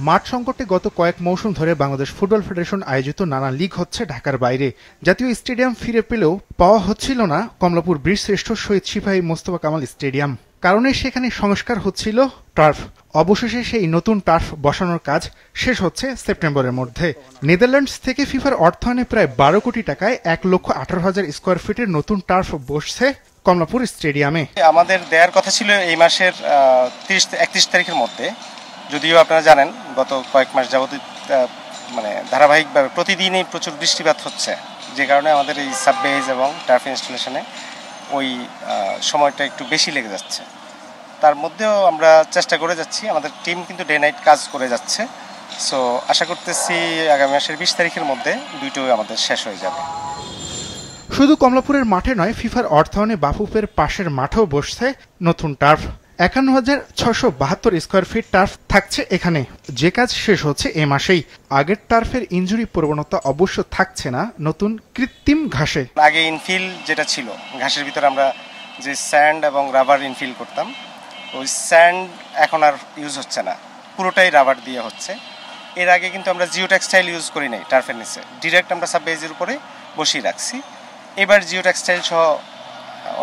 মাঠ সংকটে গত কয়েক মৌসুম ধরে বাংলাদেশ ফুটবল ফেডারেশন আয়োজিত নানা লীগ হচ্ছে ঢাকার বাইরে। জাতীয় স্টেডিয়াম ফিরে পেলেও পাওয়া হচ্ছিল না কমলাপুর বীরশ্রেষ্ঠ শহীদ সিপাহী মোস্তফা কামাল স্টেডিয়াম। কারণে সেখানে সংস্কার হচ্ছিল টার্ফ। অবশেষে সেই নতুন টার্ফ বসানোর কাজ শেষ হচ্ছে সেপ্টেম্বরের মধ্যে। নেদারল্যান্ডস থেকে ফিফার অর্থায়নে প্রায় 12 কোটি টাকায় 1,18,000 স্কোয়ার ফিটের নতুন টার্ফ বসছে কমলাপুর স্টেডিয়ামে। আমাদের দেওয়ার কথা ছিল এই মাসের 31 তারিখের মধ্যে, যদিও আপনারা জানেন গত কয়েক মাস যাবত মানে ধারাবাহিকভাবে প্রতিদিনই প্রচুর বৃষ্টিপাত হচ্ছে, যে কারণে আমাদের এই সাববেজ এবং টার্ফ ইনস্টলেশনে ওই সময়টা একটু বেশি লেগে যাচ্ছে। তার মধ্যেও আমরা চেষ্টা করে যাচ্ছি, আমাদের টিম কিন্তু ডে নাইট কাজ করে যাচ্ছে। সো আশা করতেছি আগামী মাসের 20 তারিখের মধ্যে দুইটোই আমাদের শেষ হয়ে যাবে। শুধু কমলাপুরের মাঠে নয়, ফিফার অর্থায়নে বাফুফের পাশের মাঠেও বসছে নতুন টার্ফ। 51,672 স্কোয়ার ফিট টার্ফ থাকছে এখানে, যে কাজ শেষ হচ্ছে এ মাসেই। আগের টার্ফের ইনজুরি প্রবণতা অবশ্য থাকছে না নতুন কৃত্রিম ঘাসে। আগে ইনফিল যেটা ছিল, ঘাসের ভিতরে আমরা যে স্যান্ড এবং রাবার ইনফিল করতাম, ওই স্যান্ড এখন আর ইউজ হচ্ছে না, পুরোটাই রাবার দিয়ে হচ্ছে। এর আগে কিন্তু আমরা জিও টেক্সটাইল ইউজ করি নাই টার্ফের নিচে, ডিরেক্ট আমরা সাববেজের উপরে বসিয়ে রাখছি। এবার জিও টেক্সটাইল সহ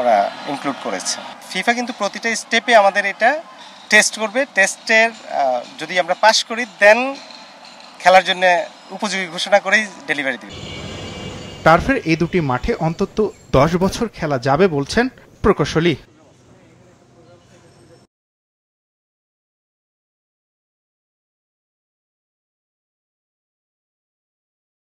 ওরা ইনক্লুড করেছে। ফিফা কিন্তু প্রতিটা স্টেপে আমাদের এটা টেস্ট করবে। টেস্টের যদি আমরা পাস করি দেন খেলার জন্য উপযোগী ঘোষণা করেই ডেলিভারি দেবে। টার্ফের এই দুটি মাঠে অন্তত 10 বছর খেলা যাবে বলছেন প্রকৌশলী।